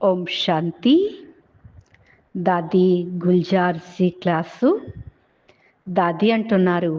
ఓం శాంతి. దాది గుల్జార్జీ క్లాసు. దాది అంటున్నారు,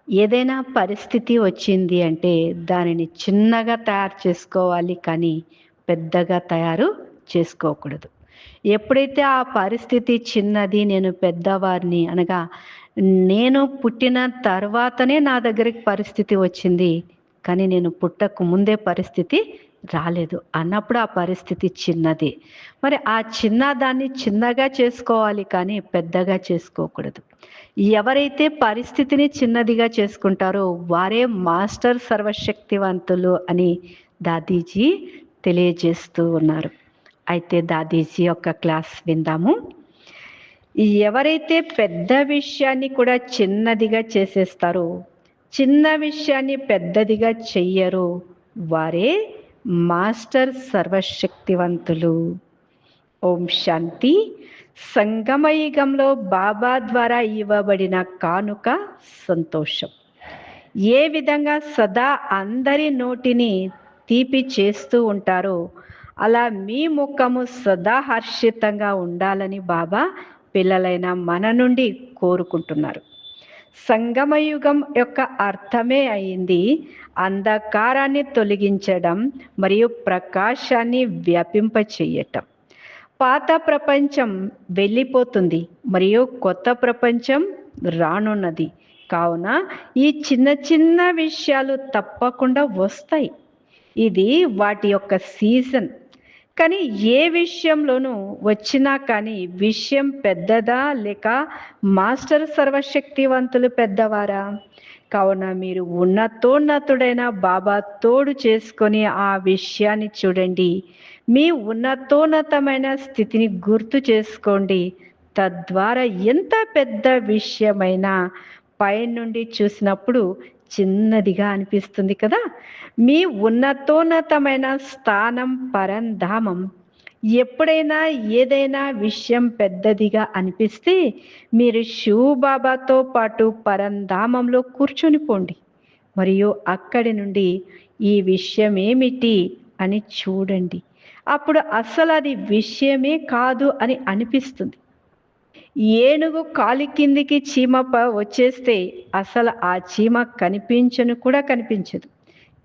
ఏదైనా పరిస్థితి వచ్చింది అంటే దానిని చిన్నగా తయారు చేసుకోవాలి, కానీ పెద్దగా తయారు చేసుకోకూడదు. ఎప్పుడైతే ఆ పరిస్థితి చిన్నది, నేను పెద్దవారిని అనగా నేను పుట్టిన తర్వాతనే నా దగ్గరికి పరిస్థితి వచ్చింది, కానీ నేను పుట్టక ముందే పరిస్థితి రాలేదు అన్నప్పుడు ఆ పరిస్థితి చిన్నది. మరి ఆ చిన్నదాన్ని చిన్నగా చేసుకోవాలి, కానీ పెద్దగా చేసుకోకూడదు. ఎవరైతే పరిస్థితిని చిన్నదిగా చేసుకుంటారో వారే మాస్టర్ సర్వశక్తివంతులు అని దాదీజీ తెలియజేస్తూ ఉన్నారు. అయితే దాదీజీ యొక్క క్లాస్ విందాము. ఎవరైతే పెద్ద విషయాన్ని కూడా చిన్నదిగా చేసేస్తారో, చిన్న విషయాన్ని పెద్దదిగా చెయ్యరో వారే మాస్టర్ సర్వశక్తివంతులు. ఓం శాంతి. సంగమయుగంలో బాబా ద్వారా ఇవ్వబడిన కానుక సంతోషం. ఏ విధంగా సదా అందరి నోటిని తీపి చేస్తూ ఉంటారో అలా మీ ముఖము సదా హర్షితంగా ఉండాలని బాబా పిల్లలైన మన నుండి కోరుకుంటున్నారు. సంగమయుగం యొక్క అర్థమే అయింది అంధకారాన్ని తొలగించడం మరియు ప్రకాశాన్ని వ్యాపింపచేయటం. పాత ప్రపంచం వెళ్ళిపోతుంది మరియు కొత్త ప్రపంచం రానున్నది. కావున ఈ చిన్న చిన్న విషయాలు తప్పకుండా వస్తాయి. ఇది వాటి యొక్క సీజన్. కానీ ఏ విషయంలోనూ వచ్చినా కానీ విషయం పెద్దదా లేక మాస్టర్ సర్వశక్తివంతులు పెద్దవారా? కావున మీరు ఉన్నతోన్నతుడైన బాబా తోడు చేసుకొని ఆ విషయాన్ని చూడండి. మీ ఉన్నతోన్నతమైన స్థితిని గుర్తు చేసుకోండి. తద్వారా ఎంత పెద్ద విషయమైనా పైనుండి చూసినప్పుడు చిన్నదిగా అనిపిస్తుంది కదా. మీ ఉన్నతోన్నతమైన స్థానం పరంధామం. ఎప్పుడైనా ఏదైనా విషయం పెద్దదిగా అనిపిస్తే మీరు శివబాబాతో పాటు పరంధామంలో కూర్చొని పోండి మరియు అక్కడి నుండి ఈ విషయం ఏమిటి అని చూడండి. అప్పుడు అసలు అది విషయమే కాదు అని అనిపిస్తుంది. ఏనుగు కాలి కిందికి చీమ వచ్చేస్తే అసలు ఆ చీమ కనిపించను కూడా కనిపించదు.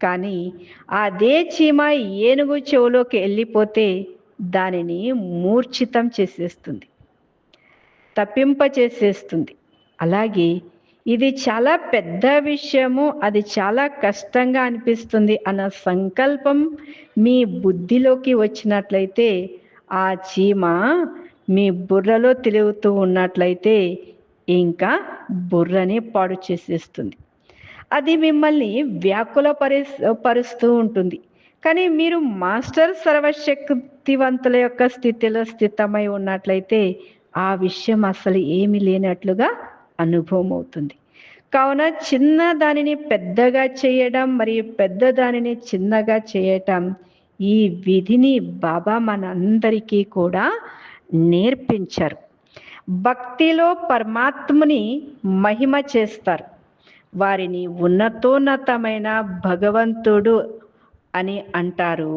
కానీ అదే చీమ ఏనుగు చెవులోకి వెళ్ళిపోతే దానిని మూర్ఛితం చేసేస్తుంది, తప్పింప చేసేస్తుంది. అలాగే ఇది చాలా పెద్ద విషయము, అది చాలా కష్టంగా అనిపిస్తుంది అన్న సంకల్పం మీ బుద్ధిలోకి వచ్చినట్లయితే ఆ చీమ మీ బుర్రలో తిరుగుతూ ఉన్నట్లయితే ఇంకా బుర్రని పాడు చేసేస్తుంది. అది మిమ్మల్ని వ్యాకుల పరుస్తూ ఉంటుంది. కానీ మీరు మాస్టర్ సర్వశక్తివంతుల యొక్క స్థితిలో స్థితమై ఉన్నట్లయితే ఆ విషయం అసలు ఏమీ లేనట్లుగా అనుభవం అవుతుంది. కావున చిన్న దానిని పెద్దగా చేయడం మరియు పెద్ద దానిని చిన్నగా చేయటం, ఈ విధిని బాబా మనందరికీ కూడా నేర్పించారు. భక్తిలో పరమాత్మని మహిమ చేస్తారు. వారిని ఉన్నతోన్నతమైన భగవంతుడు అని అంటారు.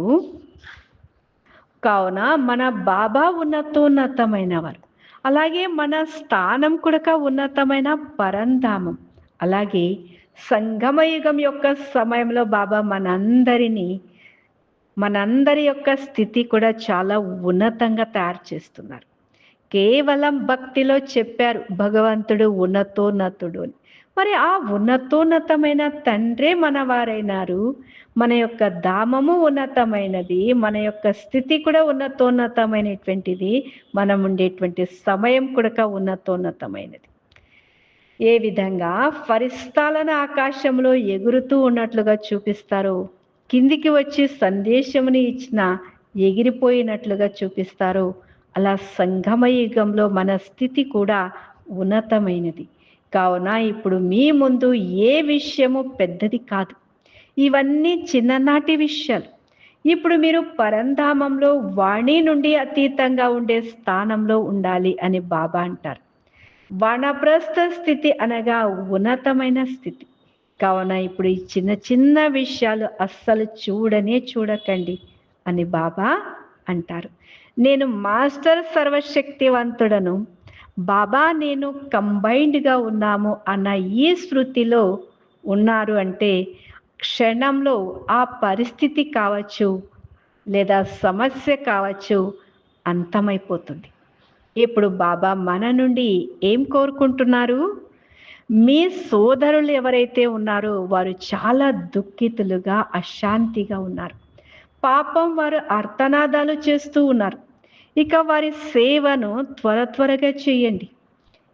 కావున మన బాబా ఉన్నతోన్నతమైన వారు. అలాగే మన స్థానం కూడా ఉన్నతమైన పరంధామం. అలాగే సంగమయుగం యొక్క సమయంలో బాబా మనందరి యొక్క స్థితి కూడా చాలా ఉన్నతంగా తయారు చేస్తున్నారు. కేవలం భక్తిలో చెప్పారు భగవంతుడు ఉన్నతోన్నతుడు అని. మరి ఆ ఉన్నతోన్నతమైన తండ్రే మన వారైనారు. మన యొక్క ధామము ఉన్నతమైనది, మన యొక్క స్థితి కూడా ఉన్నతోన్నతమైనటువంటిది, మనం ఉండేటువంటి సమయం కూడా ఉన్నతోన్నతమైనది. ఏ విధంగా ఫరిస్తాలను ఆకాశంలో ఎగురుతూ ఉన్నట్లుగా చూపిస్తారో, కిందికి వచ్చి సందేశముని ఇచ్చిన ఎగిరిపోయినట్లుగా చూపిస్తారో, అలా సంగమయుగంలో మన స్థితి కూడా ఉన్నతమైనది. కావున ఇప్పుడు మీ ముందు ఏ విషయము పెద్దది కాదు, ఇవన్నీ చిన్ననాటి విషయాలు. ఇప్పుడు మీరు పరంధామంలో వాణి నుండి అతీతంగా ఉండే స్థానంలో ఉండాలి అని బాబా అంటారు. వానప్రస్థ స్థితి అనగా ఉన్నతమైన స్థితి. కావున ఇప్పుడు ఈ చిన్న చిన్న విషయాలు అస్సలు చూడనే చూడకండి అని బాబా అంటారు. నేను మాస్టర్ సర్వశక్తివంతుడను, బాబా నేను కంబైన్డ్గా ఉన్నాము అన్న ఈ శృతిలో ఉన్నారు అంటే క్షణంలో ఆ పరిస్థితి కావచ్చు లేదా సమస్య కావచ్చు అంతమైపోతుంది. ఇప్పుడు బాబా మన నుండి ఏం కోరుకుంటున్నారు? మీ సోదరులు ఎవరైతే ఉన్నారో వారు చాలా దుఃఖితులుగా అశాంతిగా ఉన్నారు. పాపం వారు అర్తనాదాలు చేస్తూ ఉన్నారు. ఇక వారి సేవను త్వరగా చేయండి.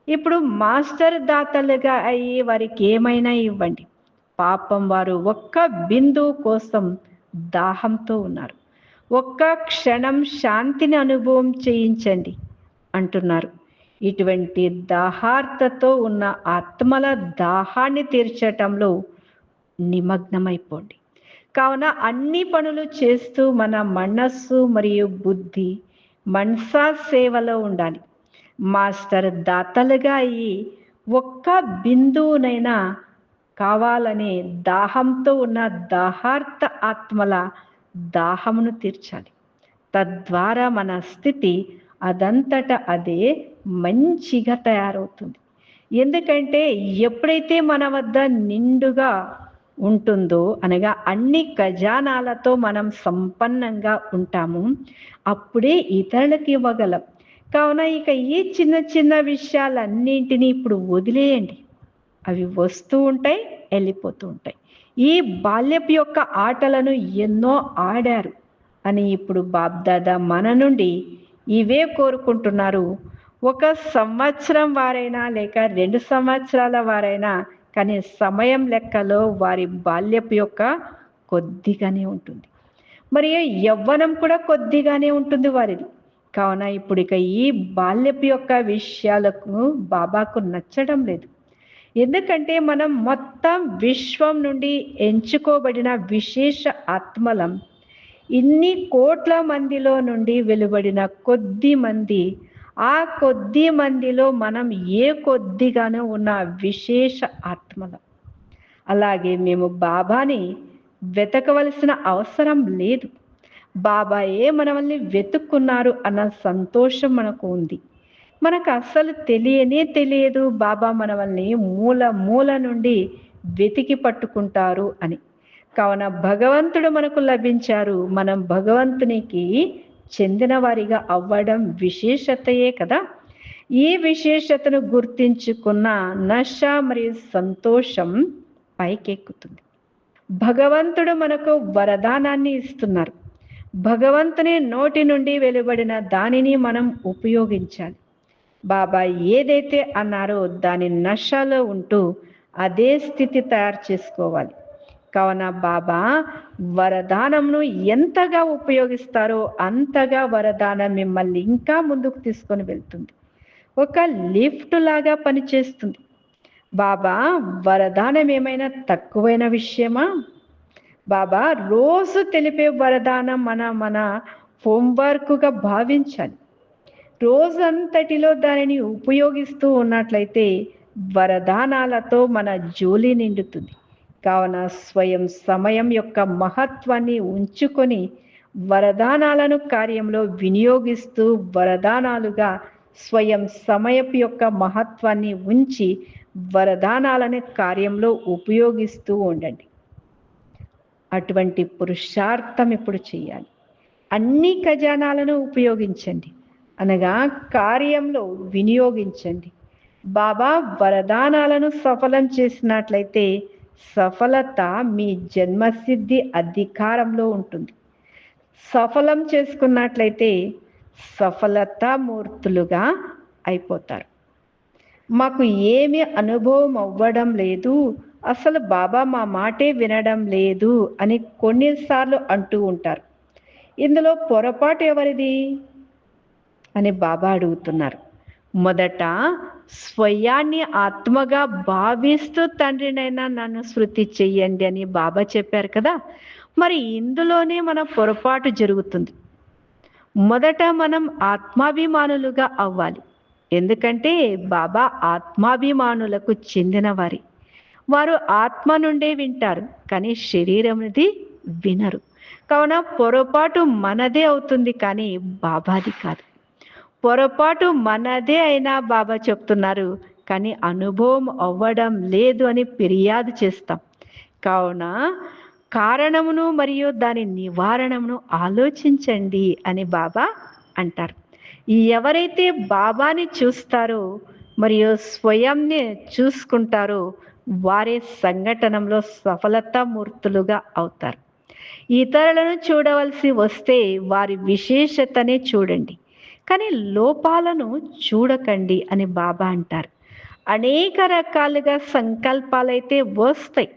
ఇప్పుడు మాస్టర్ దాతలుగా అయ్యి వారికి ఏమైనా ఇవ్వండి. పాపం వారు ఒక్క బిందువు కోసం దాహంతో ఉన్నారు. ఒక్క క్షణం శాంతిని అనుభవం చేయించండి అంటున్నారు. ఇటువంటి దాహార్తతో ఉన్న ఆత్మల దాహాన్ని తీర్చటంలో నిమగ్నమైపోండి. కావున అన్ని పనులు చేస్తూ మన మనస్సు మరియు బుద్ధి మనసా సేవలో ఉండాలి. మాస్టర్ దాతలుగా అయ్యి ఒక్క బిందువునైనా కావాలనే దాహంతో ఉన్న దాహార్త ఆత్మల దాహమును తీర్చాలి. తద్వారా మన స్థితి అదంతట అదే మంచిగా తయారవుతుంది. ఎందుకంటే ఎప్పుడైతే మన వద్ద నిండుగా ఉంటుందో అనగా అన్ని ఖజానాలతో మనం సంపన్నంగా ఉంటాము, అప్పుడే ఇతరులకు ఇవ్వగలం. కావున ఇక ఈ చిన్న విషయాలన్నింటినీ ఇప్పుడు వదిలేయండి. అవి వస్తూ ఉంటాయి, వెళ్ళిపోతూ ఉంటాయి. ఈ బాల్యపు యొక్క ఆటలను ఎన్నో ఆడారు అని ఇప్పుడు బాబ్దాదా మన నుండి ఇవే కోరుకుంటున్నారు. 1 సంవత్సరం వారైనా లేక 2 సంవత్సరాల వారైనా కానీ సమయం లెక్కలో వారి బాల్యపు యొక్క కొద్దిగానే ఉంటుంది. మరి యవ్వనం కూడా కొద్దిగానే ఉంటుంది వారిది. కావున ఇప్పుడు ఇక ఈ బాల్యపు యొక్క విషయాలకు బాబాకు నచ్చడం లేదు. ఎందుకంటే మనం మొత్తం విశ్వం నుండి ఎంచుకోబడిన విశేష ఆత్మలం. ఇన్ని కోట్ల మందిలో నుండి వెలువడిన కొద్ది మంది, ఆ కొద్ది మందిలో మనం ఏ కొద్దిగానో ఉన్న విశేష ఆత్మలం. అలాగే మేము బాబాని వెతకవలసిన అవసరం లేదు. బాబాయే మనల్ని వెతుక్కున్నారు అన్న సంతోషం మనకు ఉంది. మనకు అస్సలు తెలియదు బాబా మనల్ని మూల నుండి వెతికి పట్టుకుంటారు అని. కావున భగవంతుడు మనకు లభించారు. మనం భగవంతునికి చెందిన వారిగా అవ్వడం విశేషతయే కదా. ఈ విశేషతను గుర్తించుకున్న నశ మరియు సంతోషం పైకెక్కుతుంది. భగవంతుడు మనకు వరదానాన్ని ఇస్తున్నారు. భగవంతుని నోటి నుండి వెలువడిన దానిని మనం ఉపయోగించాలి. బాబా ఏదైతే అన్నారో దాని నశలో ఉంటూ అదే స్థితి తయారు చేసుకోవాలి. కావున బాబా వరదానంను ఎంతగా ఉపయోగిస్తారో అంతగా వరదానం మిమ్మల్ని ఇంకా ముందుకు తీసుకొని వెళ్తుంది. ఒక లిఫ్ట్ లాగా పనిచేస్తుంది. బాబా వరదానం ఏమైనా తక్కువైన విషయమా? బాబా రోజు తెలిపే వరదానం మన హోంవర్క్గా భావించాలి. రోజంతటిలో దానిని ఉపయోగిస్తూ ఉన్నట్లయితే వరదానాలతో మన జోలి నిండుతుంది. కావున స్వయం సమయం యొక్క మహత్వాన్ని ఉంచుకొని వరదానాలను కార్యంలో వినియోగిస్తూ వరదానాలుగా స్వయం సమయపు యొక్క మహత్వాన్ని ఉంచి వరదానాలను కార్యంలో ఉపయోగిస్తూ ఉండండి. అటువంటి పురుషార్థం ఇప్పుడు చేయాలి. అన్ని ఖజానాలను ఉపయోగించండి అనగా కార్యంలో వినియోగించండి. బాబా వరదానాలను సఫలం చేసినట్లయితే సఫలత మీ జన్మసిద్ధి అధికారంలో ఉంటుంది. సఫలం చేసుకున్నట్లయితే సఫలతామూర్తులుగా అయిపోతారు. మాకు ఏమీ అనుభవం అవ్వడం లేదు, అసలు బాబా మా మాటే వినడం లేదు అని కొన్నిసార్లు అంటూ ఉంటారు. ఇందులో పొరపాటు ఎవరిది అని బాబా అడుగుతున్నారు. మొదట స్వయాన్ని ఆత్మగా భావిస్తూ తండ్రినైనా నన్ను శృతి చెయ్యండి అని బాబా చెప్పారు కదా. మరి ఇందులోనే మన పొరపాటు జరుగుతుంది. మొదట మనం ఆత్మాభిమానులుగా అవ్వాలి. ఎందుకంటే బాబా ఆత్మాభిమానులకు చెందిన వారి. వారు ఆత్మ నుండే వింటారు కానీ శరీరంది వినరు. కావున పొరపాటు మనదే అవుతుంది కానీ బాబాది కాదు. పొరపాటు మనదే అయినా బాబా చెప్తున్నారు కానీ అనుభవం అవ్వడం లేదు అని ఫిర్యాదు చేస్తాం. కావున కారణమును మరియు దాని నివారణమును ఆలోచించండి అని బాబా అంటారు. ఎవరైతే బాబాని చూస్తారో మరియు స్వయంని చూసుకుంటారో వారే సంఘటనలో సఫలతామూర్తులుగా అవుతారు. ఇతరులను చూడవలసి వస్తే వారి విశేషతనే చూడండి కానీ లోపాలను చూడకండి అని బాబా అంటారు. అనేక రకాలుగా సంకల్పాలైతే వస్తాయి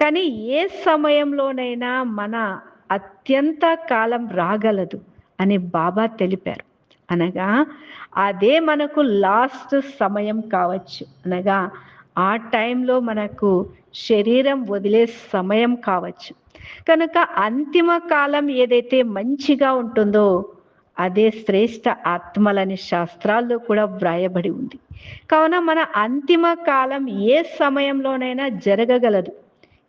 కానీ ఏ సమయంలోనైనా మన అత్యంత కాలం రాగలదు అని బాబా తెలిపారు. అనగా అదే మనకు లాస్ట్ సమయం కావచ్చు, అనగా ఆ టైంలో మనకు శరీరం వదిలే సమయం కావచ్చు. కనుక అంతిమ కాలం ఏదైతే మంచిగా ఉంటుందో అదే శ్రేష్ఠ ఆత్మలని శాస్త్రాల్లో కూడా వ్రాయబడి ఉంది. కావున మన అంతిమ కాలం ఏ సమయంలోనైనా జరగగలదు.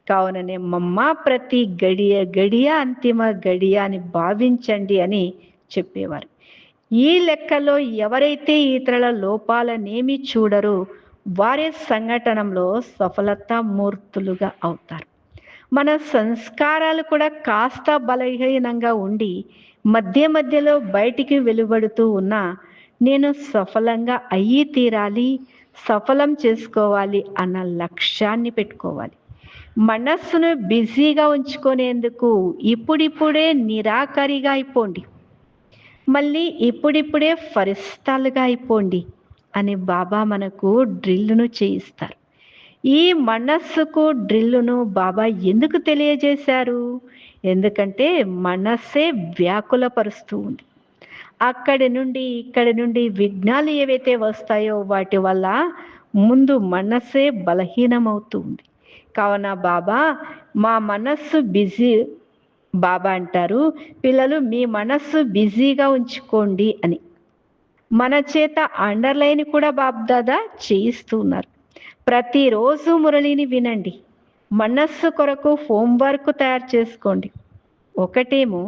కావుననే మమ్మ ప్రతి గడియ గడియ అంతిమ గడియ అని భావించండి అని చెప్పేవారు. ఈ లెక్కలో ఎవరైతే ఇతరుల లోపాలనేమి చూడరో వారే సంఘటనలో సఫలతామూర్తులుగా అవుతారు. మన సంస్కారాలు కూడా కాస్త బలహీనంగా ఉండి మధ్య మధ్యలో బయటికి వెలువడుతూ ఉన్నా నేను సఫలంగా అయ్యి తీరాలి, సఫలం చేసుకోవాలి అన్న లక్ష్యాన్ని పెట్టుకోవాలి. మనస్సును బిజీగా ఉంచుకునేందుకు ఇప్పుడిప్పుడే నిరాకరిగా అయిపోండి, మళ్ళీ ఇప్పుడిప్పుడే ఫరిస్తాలుగా అయిపోండి అని బాబా మనకు డ్రిల్లును చేయిస్తారు. ఈ మనస్సుకు డ్రిల్లును బాబా ఎందుకు తెలియజేశారు? ఎందుకంటే మనస్సే వ్యాకులపరుస్తూ ఉంది. అక్కడి నుండి ఇక్కడి నుండి విఘ్నాలు ఏవైతే వస్తాయో వాటి వల్ల ముందు మనస్సే బలహీనమవుతూ ఉంది. కావున బాబా మా మనస్సు బిజీ, బాబా అంటారు పిల్లలు మీ మనస్సు బిజీగా ఉంచుకోండి అని. మన చేత అండర్లైన్ కూడా బాబ్దాదా చేయిస్తూ ఉన్నారు. ప్రతిరోజు మురళిని వినండి, మనస్సు కొరకు హోంవర్క్ తయారు చేసుకోండి. ఒకటేమో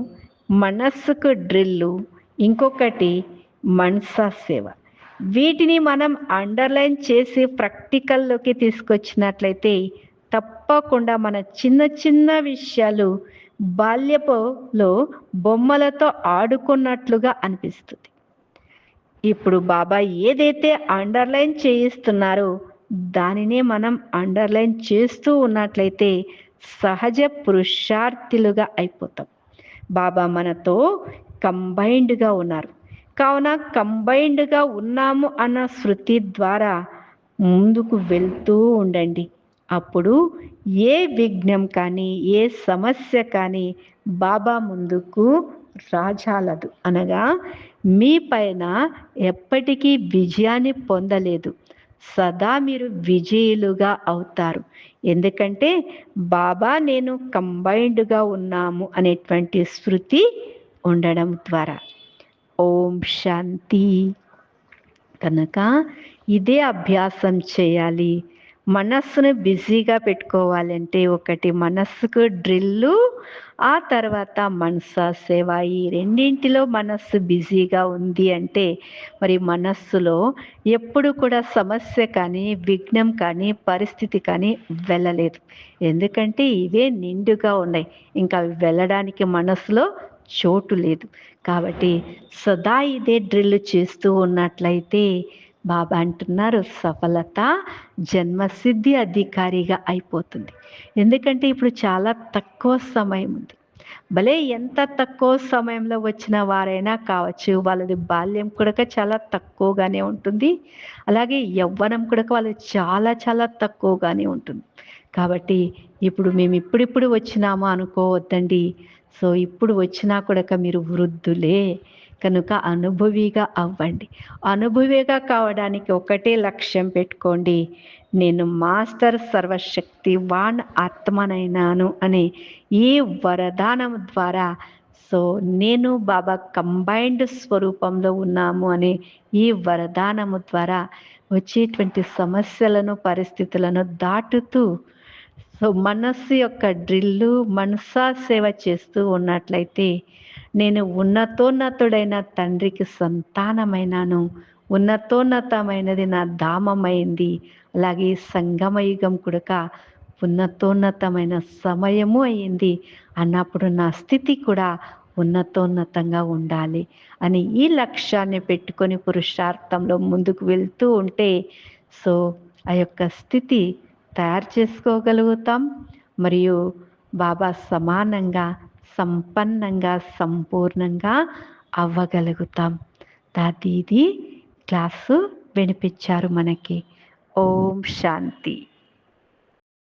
మనస్సుకు డ్రిల్లు, ఇంకొకటి మనసా సేవ. వీటిని మనం అండర్లైన్ చేసి ప్రాక్టికల్లోకి తీసుకొచ్చినట్లయితే తప్పకుండా మన చిన్న చిన్న విషయాలు బాల్యపులో బొమ్మలతో ఆడుకున్నట్లుగా అనిపిస్తుంది. ఇప్పుడు బాబా ఏదైతే అండర్లైన్ చేయిస్తున్నారో దానినే మనం అండర్లైన్ చేస్తూ ఉన్నట్లయితే సహజ పురుషార్థులుగా అయిపోతాం. బాబా మనతో కంబైన్డ్గా ఉన్నారు. కావున కంబైన్డ్గా ఉన్నాము అన్న శృతి ద్వారా ముందుకు వెళ్తూ ఉండండి. అప్పుడు ఏ విఘ్నం కానీ ఏ సమస్య కానీ బాబా ముందుకు రాజాలదు. అనగా మీ పైన ఎప్పటికీ విజయాన్ని పొందలేదు, సదా మీరు విజయులుగా అవుతారు. ఎందుకంటే బాబా నేను కంబైన్డ్గా ఉన్నాము అనేటువంటి శృతి ఉండడం ద్వారా. ఓం శాంతి. కనుక ఇదే అభ్యాసం చేయాలి. మనస్సును బిజీగా పెట్టుకోవాలంటే ఒకటి మనస్సుకు డ్రిల్లు, ఆ తర్వాత మనసా సేవ. ఈ రెండింటిలో మనస్సు బిజీగా ఉంది అంటే మరి మనస్సులో ఎప్పుడు కూడా సమస్య కానీ విఘ్నం కానీ పరిస్థితి కానీ వెళ్ళలేదు. ఎందుకంటే ఇవే నిండుగా ఉన్నాయి, ఇంకా అవి వెళ్ళడానికి మనస్సులో చోటు లేదు. కాబట్టి సదా ఇదే డ్రిల్ చేస్తూ ఉన్నట్లయితే బాబా అంటున్నారు సఫలత జన్మసిద్ధి అధికారిగా అయిపోతుంది. ఎందుకంటే ఇప్పుడు చాలా తక్కువ సమయం ఉంది. భలే ఎంత తక్కువ సమయంలో వచ్చిన వారైనా కావచ్చు, వాళ్ళది బాల్యం కూడా చాలా తక్కువగానే ఉంటుంది, అలాగే యవ్వనం కూడా వాళ్ళు చాలా చాలా తక్కువగానే ఉంటుంది. కాబట్టి ఇప్పుడు మేము ఇప్పుడిప్పుడు వచ్చినామా అనుకోవద్దండి. సో ఇప్పుడు వచ్చినా కూడా మీరు వృద్ధులే కనుక అనుభవిగా అవ్వండి. అనుభవిగా కావడానికి ఒకటే లక్ష్యం పెట్టుకోండి, నేను మాస్టర్ సర్వశక్తివాన్ ఆత్మనైనాను అనే ఈ వరదానం ద్వారా. సో నేను బాబా కంబైన్డ్ స్వరూపంలో ఉన్నాము అనే ఈ వరదానము ద్వారా వచ్చేటువంటి సమస్యలను పరిస్థితులను దాటుతూ సో మనస్సు యొక్క డ్రిల్లు మనసా సేవ చేస్తూ ఉన్నట్లయితే నేను ఉన్నతోన్నతుడైన తండ్రికి సంతానమైనాను, ఉన్నతోన్నతమైనది నా ధామమైంది, అలాగే సంగమయుగం కూడక ఉన్నతోన్నతమైన సమయము అయింది అన్నప్పుడు నా స్థితి కూడా ఉన్నతోన్నతంగా ఉండాలి అని ఈ లక్ష్యాన్ని పెట్టుకొని పురుషార్థంలో ముందుకు వెళ్తూ ఉంటే సో ఆ యొక్క స్థితి తయారు చేసుకోగలుగుతాం. మరియు బాబా సమానంగా సంపన్నంగా సంపూర్ణంగా అవ్వగలుగుతాం. ఇది క్లాసు వినిపించారు మనకి. ఓం శాంతి.